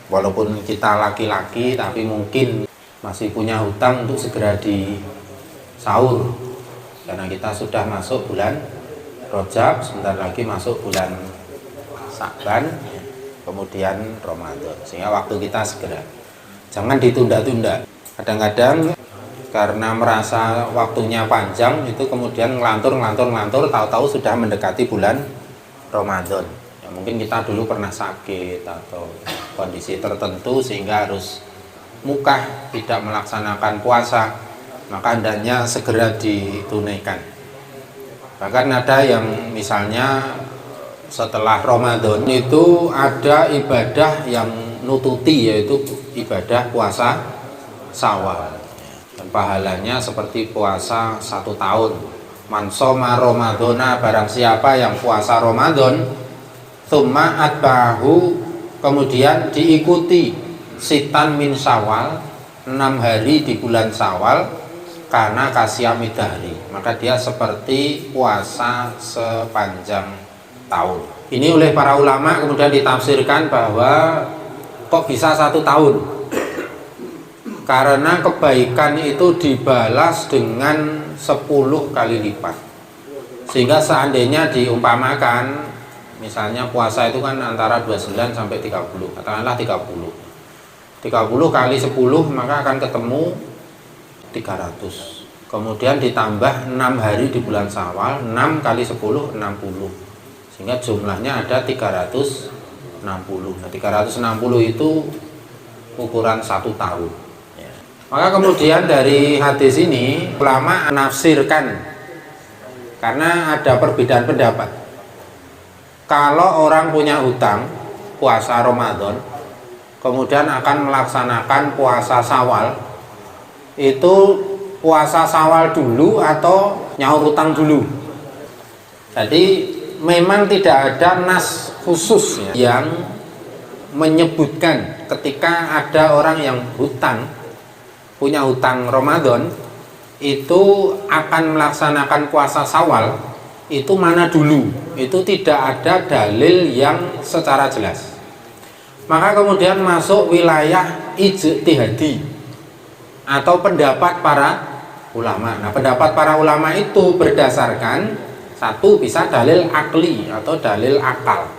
Walaupun kita laki-laki tapi mungkin masih punya hutang untuk segera di sahur, karena kita sudah masuk bulan Rajab, sebentar lagi masuk bulan Sa'ban, kemudian Ramadan, sehingga waktu kita segera, jangan ditunda-tunda. Kadang-kadang karena merasa waktunya panjang itu kemudian ngelantur, tahu-tahu sudah mendekati bulan Ramadan. Ya, mungkin kita dulu pernah sakit atau kondisi tertentu sehingga harus mukah tidak melaksanakan puasa, maka hendaknya segera ditunaikan. Bahkan ada yang misalnya setelah Ramadan itu ada ibadah yang nututi, yaitu ibadah puasa Syawal, dan pahalanya seperti puasa 1 tahun. Man shoma Ramadhana, barang siapa yang puasa Ramadan, tsumma atba'ahu, kemudian diikuti sitan min Syawal, 6 hari di bulan Syawal, karena kasyami dahri, maka dia seperti puasa sepanjang tahun. Ini oleh para ulama kemudian ditafsirkan bahwa kok bisa 1 tahun? Karena kebaikan itu dibalas dengan 10 kali lipat. Sehingga seandainya diumpamakan, misalnya puasa itu kan antara 29 sampai 30, katakanlah 30 kali 10, maka akan ketemu 300. Kemudian ditambah 6 hari di bulan Syawal, 6 kali 10, 60. Sehingga jumlahnya ada 360. Nah, 360 itu ukuran 1 tahun. Maka kemudian dari hadis ini ulama menafsirkan, karena ada perbedaan pendapat. Kalau orang punya hutang puasa Ramadan, kemudian akan melaksanakan puasa Syawal, itu puasa Syawal dulu atau nyaur hutang dulu? Jadi memang tidak ada nas khusus yang menyebutkan ketika ada orang yang punya hutang Ramadan itu akan melaksanakan puasa Syawal, itu mana dulu, itu tidak ada dalil yang secara jelas. Maka kemudian masuk wilayah ijtihadi atau pendapat para ulama. Nah, pendapat para ulama itu berdasarkan satu, bisa dalil akli atau dalil akal.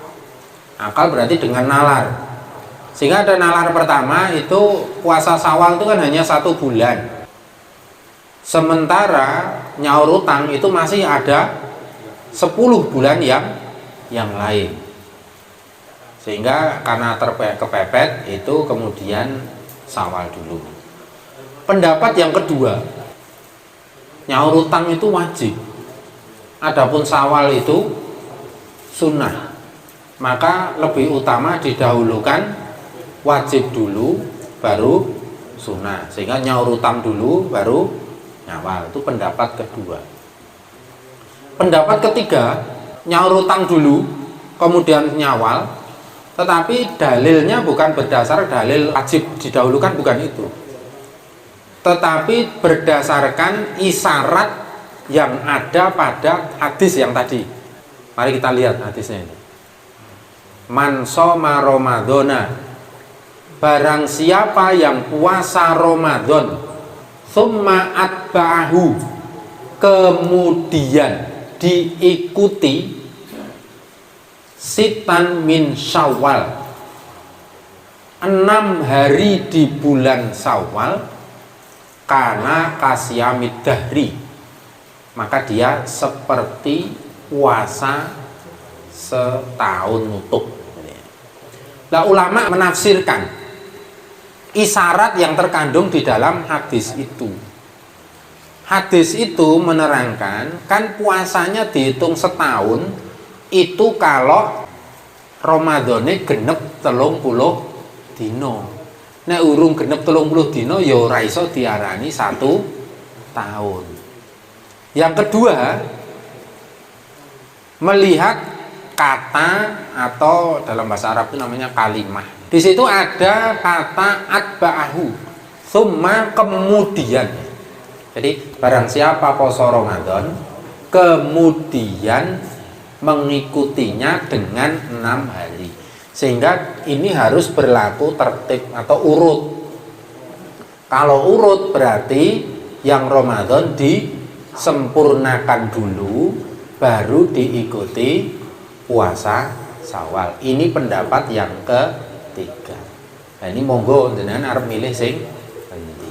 Akal berarti dengan nalar. Sehingga ada nalar pertama, itu puasa Syawal itu kan hanya 1 bulan. Sementara nyaur utang itu masih ada 10 bulan yang lain. Sehingga karena kepepet itu kemudian Syawal dulu. Pendapat yang kedua, nyaur utang itu wajib. Adapun Syawal itu sunnah. Maka lebih utama didahulukan wajib dulu baru sunnah, sehingga nyaur utang dulu baru nyawal. Itu pendapat kedua. Pendapat ketiga, nyaur utang dulu kemudian nyawal, tetapi dalilnya bukan berdasar dalil wajib didahulukan, bukan itu, tetapi berdasarkan isyarat yang ada pada hadis yang tadi. Mari kita lihat hadisnya ini. Man shoma Ramadhana, barang siapa yang puasa Ramadan, tsumma atba'ahu, kemudian diikuti sitan min Syawal, 6 hari di bulan Syawal, karena kasyamid dahri, maka dia seperti puasa setahun utuh. Nah, ulama menafsirkan isyarat yang terkandung di dalam hadis itu. Hadis itu menerangkan, kan puasanya dihitung setahun itu kalau Ramadhane genep 30 dino. Nek urung genep 30 dino ya ora iso diarani 1 tahun. Yang kedua, melihat kata atau dalam bahasa Arab itu namanya kalimah. Di situ ada kata atba'ahu, tsumma, kemudian. Jadi barang siapa poso Ramadan kemudian mengikutinya dengan 6 hari. Sehingga ini harus berlaku tertib atau urut. Kalau urut berarti yang Ramadan disempurnakan dulu, baru diikuti puasa Syawal. Ini pendapat yang ketiga. Nah ini monggo jenengan arep milih sing endi.